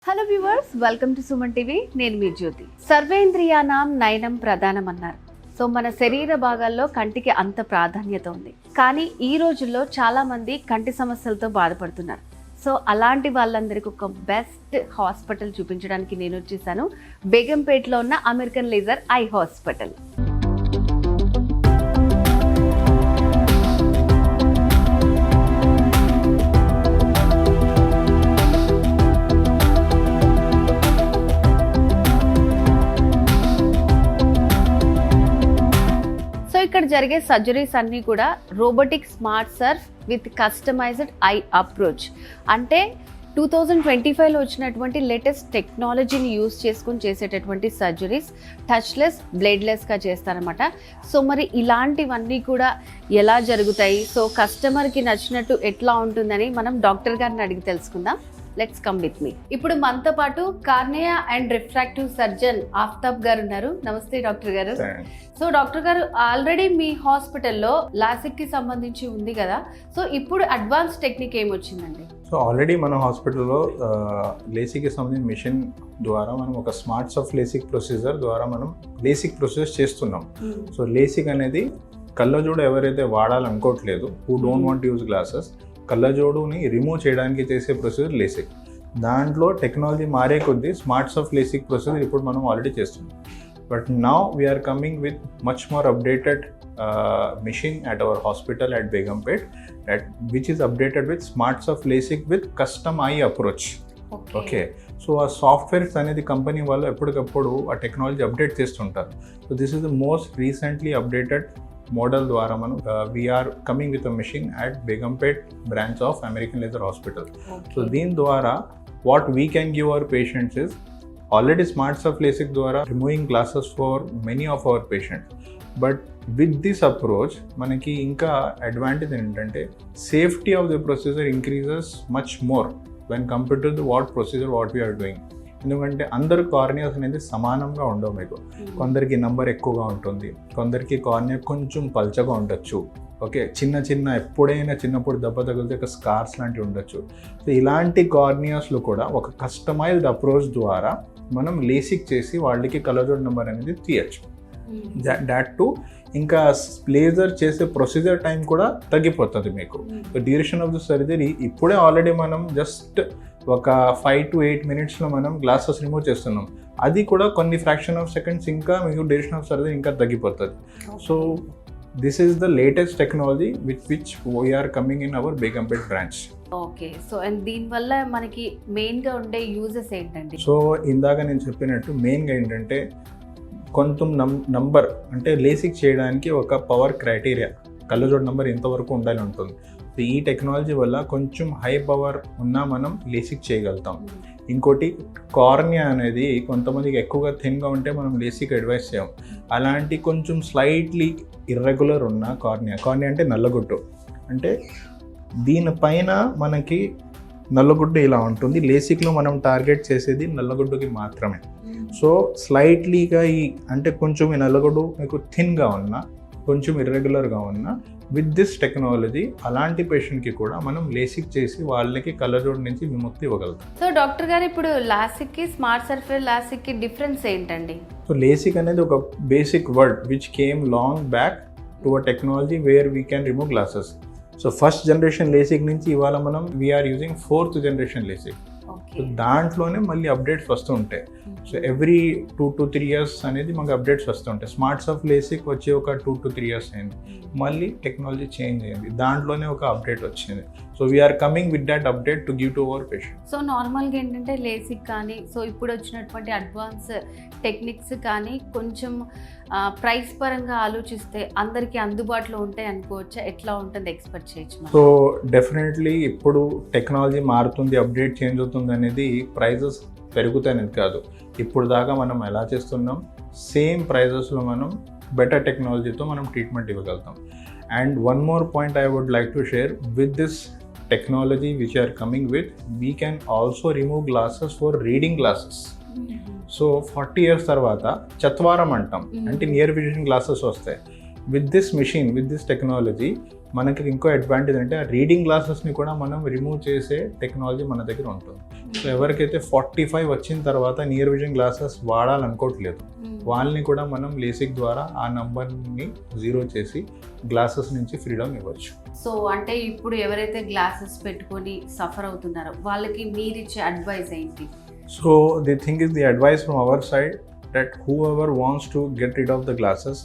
Hello viewers, welcome to Suman TV. నేను మీ జ్యోతి. సర్వేంద్రియానాం నయనం ప్రధానం అన్నారు. సో మన శరీర భాగాల్లో కంటికి అంత ప్రాధాన్యత ఉంది. కానీ ఈ రోజుల్లో చాలా మంది కంటి సమస్యలతో బాధపడుతున్నారు. సో అలాంటి వాళ్ళందరికీ ఒక బెస్ట్ హాస్పిటల్ చూపించడానికి నేను వచ్చేసాను. బేగంపేటలో ఉన్న అమెరికన్ లేజర్ ఐ హాస్పిటల్. ఇక్కడ జరిగే సర్జరీస్ అన్నీ కూడా robotic smart surf with customized eye approach. అంటే 2025లో వచ్చినటువంటి లేటెస్ట్ టెక్నాలజీని యూజ్ చేసుకుని చేసేటటువంటి సర్జరీస్ టచ్లెస్, బ్లేడ్లెస్గా చేస్తారనమాట. సో మరి ఇలాంటివన్నీ కూడా ఎలా జరుగుతాయి, సో కస్టమర్కి నచ్చినట్టు ఎట్లా ఉంటుందని మనం డాక్టర్ గారిని అడిగి తెలుసుకుందాం. Let's come with me. ఇప్పుడు మనతో పాటు cornea and refractive surgeon Aftab గారు ఉన్నారు. నమస్తే డాక్టర్ గారు. సో డాక్టర్ గారు, ఆల్రెడీ మీ హాస్పిటల్లో లాసిక్ కి సంబంధించి ఉంది కదా, సో ఇప్పుడు అడ్వాన్స్ టెక్నిక్ ఏమొచ్చిందండి? సో ఆల్రెడీ మన హాస్పిటల్లో లేసిక్కి సంబంధించిన మిషన్ ద్వారా మనం ఒక స్మార్ట్స్ ఆఫ్ లేసిక్ ప్రొసీజర్ ద్వారా మనం లేసిక్ ప్రొసీజర్ చేస్తున్నాం. సో లేసిక్ అనేది కళ్ళజోడు ఎవరైతే వాడాలనుకోవట్లేదు, who don't want use glasses, కళ్ళజోడుని రిమూవ్ చేయడానికి చేసే ప్రొసీజర్ లేసిక్. దాంట్లో టెక్నాలజీ మారే కొద్దీ స్మార్ట్స్ ఆఫ్ లేసిక్ ప్రొసీజర్ ఇప్పుడు మనం ఆల్రెడీ చేస్తున్నాం. But now we're coming with much more updated machine at our hospital at Begumpet, which is updated with smarts of LASIK with custom eye approach. Okay. So ఆ softwares అనేది company వాళ్ళు ఎప్పటికప్పుడు ఆ technology update చేస్తుంటారు. So this is the most recently updated model ద్వారా మనం we are coming with a machine at Begumpet branch of American laser hospital. So దీని ద్వారా what we can give our patients is already smarts of LASIK ద్వారా removing glasses for many of our patients. But with this approach మనకి ఇంకా advantage ఏంటంటే safety of the procedure increases much more when compared to the procedure what we're doing. ఎందుకంటే అందరు corneas అనేది సమానంగా ఉండవు. మీకు కొందరికి నంబర్ ఎక్కువగా ఉంటుంది, కొందరికి కార్నియా కొంచెం పల్చగా ఉండొచ్చు. ఓకే, ఎప్పుడైనా చిన్నప్పుడు దెబ్బ తగిలితే ఒక స్కార్స్ లాంటివి ఉండొచ్చు. సో ఇలాంటి కార్నియాస్లో కూడా ఒక కస్టమైజ్డ్ అప్రోచ్ ద్వారా మనం లేసిక్ చేసి వాళ్ళకి కళ్ళజోడు నెంబర్ అనేది తీయచ్చు. దాట్ టు ఇంకా లేజర్ చేసే ప్రొసీజర్ టైం కూడా తగ్గిపోతుంది మీకు. డ్యూరేషన్ ఆఫ్ ద సర్జరీ ఇప్పుడే ఆల్రెడీ మనం జస్ట్ ఒక 5 to 8 minutesలో మనం గ్లాసెస్ రిమూవ్ చేస్తున్నాం. అది కూడా కొన్ని ఫ్రాక్షన్ ఆఫ్ సెకండ్స్ ఇంకా మీకు డ్యూరేషన్ ఆఫ్ సర్జరీ ఇంకా తగ్గిపోతుంది. So this is the latest technology which we're coming in our Begumpet branch. Okay. So and దీనివల్ల మనకి మెయిన్గా ఉండే యూజెస్ ఏంటండి? సో ఇందాక నేను చెప్పినట్టు మెయిన్గా ఏంటంటే కొంత నంబర్ అంటే లేసిక్ చేయడానికి ఒక పవర్ క్రైటీరియా, కళ్ళజోడు నెంబర్ ఇంతవరకు ఉండాలి ఉంటుంది. సో ఈ టెక్నాలజీ వల్ల కొంచెం హై పవర్ ఉన్నా మనం లేసిక్ చేయగలుగుతాం. ఇంకోటి కార్నియా అనేది కొంతమందికి ఎక్కువగా థిన్గా ఉంటే మనం లేసిక్ అడ్వైస్ చేయం. అలాంటి కొంచెం స్లైట్లీ ఇర్రెగ్యులర్ ఉన్న కార్నియా అంటే నల్లగుడ్డు, అంటే దీనిపైన మనకి నల్లగుడ్డు ఇలా ఉంటుంది. లేసిక్లో మనం టార్గెట్ చేసేది నల్లగుడ్డుకి మాత్రమే. సో స్లైట్లీగా అంటే కొంచెం ఈ నల్లగుడ్డు మీకు థిన్గా ఉన్నా, కొంచెం ఇర్రెగ్యులర్గా ఉన్నా, విత్ దిస్ టెక్నాలజీ అలాంటి పేషెంట్కి కూడా మనం లేసిక్ చేసి వాళ్ళకి కళ్ళజోడు నుంచి విముక్తి ఇవ్వగలుగుతాం. సో డాక్టర్ గారు, ఇప్పుడు లాసిక్కి స్మార్ట్ సర్ఫేస్ లాసిక్కి డిఫరెన్స్ ఏంటండి? సో లేసిక్ అనేది ఒక basic word which came long back to a technology where we can remove glasses. So first generation LASIK నుంచి ఇవాళ మనం we're using 4th generation LASIK. So దాంట్లోనే మళ్ళీ అప్డేట్స్ వస్తూ ఉంటాయి. సో ఎవ్రీ 2 to 3 years అనేది మాకు అప్డేట్స్ వస్తూ ఉంటాయి. స్మార్ట్స్ ఆఫ్ లేసిక్ వచ్చి ఒక 2 to 3 years అయింది, మళ్ళీ టెక్నాలజీ చేంజ్ అయింది, దాంట్లోనే ఒక అప్డేట్ వచ్చింది. So we're coming with that update to give to our patient. So నార్మల్గా ఏంటంటే లేసిక్ కానీ, సో ఇప్పుడు వచ్చినటువంటి అడ్వాన్స్ టెక్నిక్స్ కానీ కొంచెం ప్రైస్ పరంగా ఆలోచిస్తే అందరికీ అందుబాటులో ఉంటాయి అనుకోవచ్చా? ఎట్లా ఉంటుంది ఎక్స్పెక్ట్ చేయొచ్చు? సో డెఫినెట్లీ ఇప్పుడు టెక్నాలజీ మారుతుంది, అప్డేట్ చేంజ్ అవుతుంది అనేది ప్రైజెస్ పెరుగుతాయనేది కాదు. ఇప్పుడు దాకా మనం ఎలా చేస్తున్నాం, సేమ్ ప్రైజెస్లో మనం బెటర్ టెక్నాలజీతో మనం ట్రీట్మెంట్ ఇవ్వగలుగుతాం. And one more point I would like to share, with this technology which are coming with, we can also remove glasses for reading glasses. So 40 years తర్వాత చత్వారం అంటాం, అంటే నియర్ విజన్ గ్లాసెస్ వస్తాయి. With this machine, with this technology, మనకి ఇంకో advantage అంటే ఆ reading గ్లాసెస్ని కూడా మనం రిమూవ్ చేసే టెక్నాలజీ మన దగ్గర ఉంటుంది. సో ఎవరికైతే 45 వచ్చిన తర్వాత నియర్ విజన్ గ్లాసెస్ వాడాలనుకోవట్లేదు వాళ్ళని కూడా మనం లేసిక్ ద్వారా ఆ నంబర్ని 0 చేసి గ్లాసెస్ నుంచి ఫ్రీడమ్ ఇవ్వచ్చు. సో అంటే ఇప్పుడు ఎవరైతే గ్లాసెస్ పెట్టుకొని సఫర్ అవుతున్నారో వాళ్ళకి మీరు ఇచ్చే అడ్వైస్ ఏంటి? So the thing is, the advice from our side that whoever wants to get rid of the glasses,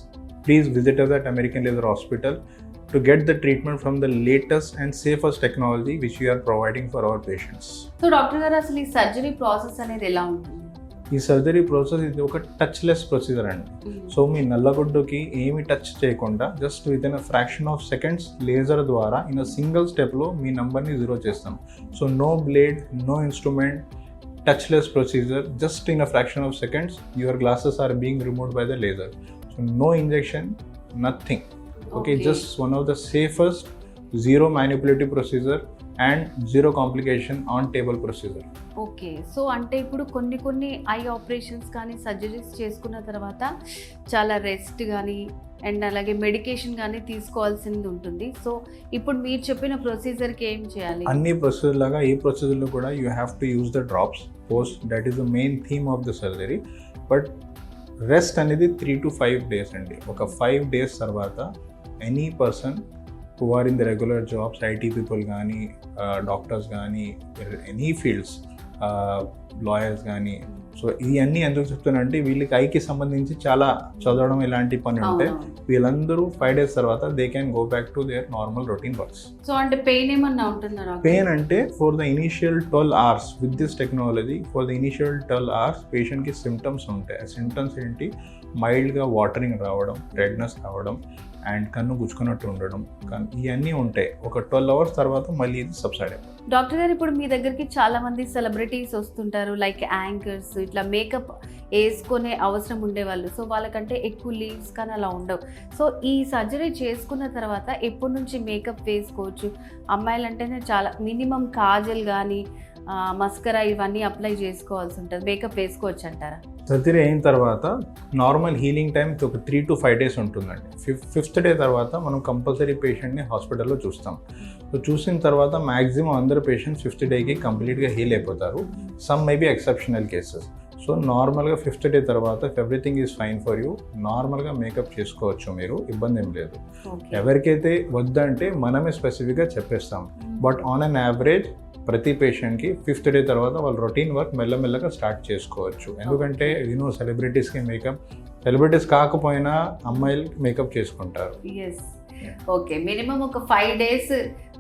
please visit us at American Laser Hospital to get the treatment from the latest and safest technology which we are providing for our patients. So doctor గారు అసలు ఈ surgery process అనేది ఎలా ఉంటుంది? ఈ surgery process ఇది ఒక touchless procedure అండి. సో మీ నల్లగుడ్డుకి ఏమి టచ్ చేయకుండా just within a fraction of seconds laser ద్వారా ఇన్ అ సింగిల్ స్టెప్లో మీ నంబర్ని 0 చేస్తాం. So no blade, no instrument, touchless procedure, just in a fraction of seconds your glasses are being removed by the laser. So no injection, nothing. Okay, just one of the safest, zero manipulative procedure and zero complication on table procedure. Okay, so అంటే ఇప్పుడు కొన్ని I operations కానీ surgeries చేసుకున్న తర్వాత చాలా rest కానీ and అలాగే medication కానీ తీసుకోవాల్సింది ఉంటుంది. సో ఇప్పుడు మీరు చెప్పిన ప్రొసీజర్కి ఏం చేయాలి? అన్ని ప్రొసీజర్ లాగా ఈ ప్రొసీజర్లో కూడా you have to use the drops post, that is the main theme of the surgery. But rest అనేది 3 to 5 days అండి. ఒక 5 days తర్వాత any person who are in the regular jobs, IT people కానీ doctors కానీ any fields, lawyers కానీ, so ఇవన్నీ ఎందుకు చెప్తున్నానంటే వీళ్ళకి ఐకి సంబంధించి చాలా చదవడం ఇలాంటి పని ఉంటే వీళ్ళందరూ 5 days తర్వాత they can go back to their normal routine works. So అంటే పెయిన్ ఏమన్నా ఉంటుందా? పెయిన్ అంటే for the initial 12 hours with this technology, for the initial 12 hours పేషెంట్కి సిమ్టమ్స్ ఉంటాయి. ఆ సిమ్టమ్స్ ఏంటి? మైల్డ్గా వాటరింగ్ రావడం, రెడ్నెస్ రావడం అండ్ కన్ను గుచ్చుకున్నట్టు ఉండడం, ఇవన్నీ ఉంటాయి. ఒక 12 hours తర్వాత మళ్ళీ ఇది సబ్సైడ్ అయిపోతుంది. డాక్టర్ గారు ఇప్పుడు మీ దగ్గరికి చాలా మంది సెలబ్రిటీస్ వస్తుంటారు, లైక్ యాంకర్స్, ఇట్లా మేకప్ వేసుకునే అవసరం ఉండేవాళ్ళు. సో వాళ్ళకంటే ఎక్కువ లీవ్స్ కానీ అలా ఉండవు. సో ఈ సర్జరీ చేసుకున్న తర్వాత ఎప్పటి నుంచి మేకప్ వేసుకోవచ్చు? అమ్మాయిలు అంటేనే చాలా మినిమం కాజల్ కానీ మస్కరా ఇవన్నీ అప్లై చేసుకోవాల్సి ఉంటుంది, మేకప్ వేసుకోవచ్చు అంటారా? సర్జరీ అయిన తర్వాత నార్మల్ హీలింగ్ టైం ఒక 3 to 5 days ఉంటుందండి. 5th day తర్వాత మనం కంపల్సరీ పేషెంట్ని హాస్పిటల్లో చూస్తాం. సో చూసిన తర్వాత మ్యాక్సిమం అందరు పేషెంట్స్ 5th dayకి కంప్లీట్గా హీల్ అయిపోతారు. Some may be exceptional cases. So నార్మల్గా 5th day తర్వాత if everything is fine for you, నార్మల్గా మేకప్ చేసుకోవచ్చు, మీరు ఇబ్బంది ఏం లేదు. ఎవరికైతే వద్దంటే మనమే స్పెసిఫిక్గా చెప్పేస్తాం. బట్ ఆన్ అన్ యావరేజ్ ప్రతి పేషెంట్కి 5th day తర్వాత వాళ్ళ రొటీన్ వర్క్ మెల్లమెల్లగా స్టార్ట్ చేసుకోవచ్చు. ఎందుకంటే యూనో సెలబ్రిటీస్కి మేకప్, సెలబ్రిటీస్ కాకపోయినా అమ్మాయిలు మేకప్ చేసుకుంటారు. ఓకే, మినిమం ఒక 5 days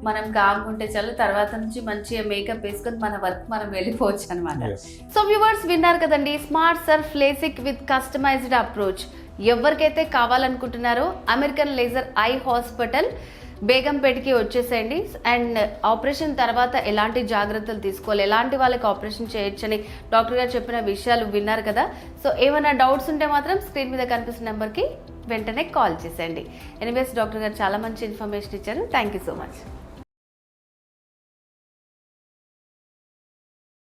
మనం కాకుంటే చాలు, తర్వాత నుంచి మంచిగా మేకప్ వేసుకొని మన వర్క్ మనం వెళ్ళిపోవచ్చు అనమాట. సో వ్యూవర్స్ విన్నారు కదండి, smart surf LASIK with customized approach. ఎవరికైతే కావాలనుకుంటున్నారో అమెరికన్ లేజర్ ఐ హాస్పిటల్ బేగంపేటకి వచ్చేసేయండి. అండ్ ఆపరేషన్ తర్వాత ఎలాంటి జాగ్రత్తలు తీసుకోవాలి, ఎలాంటి వాళ్ళకి ఆపరేషన్ చేయొచ్చని డాక్టర్ గారు చెప్పిన విషయాలు విన్నారు కదా. సో ఏమైనా డౌట్స్ ఉంటే మాత్రం స్క్రీన్ మీద కనిపిస్తున్న నెంబర్కి వెంటనే కాల్ చేసేయండి. ఎనీవేస్ డాక్టర్ గారు చాలా మంచి ఇన్ఫర్మేషన్ ఇచ్చారు. Thank you so much.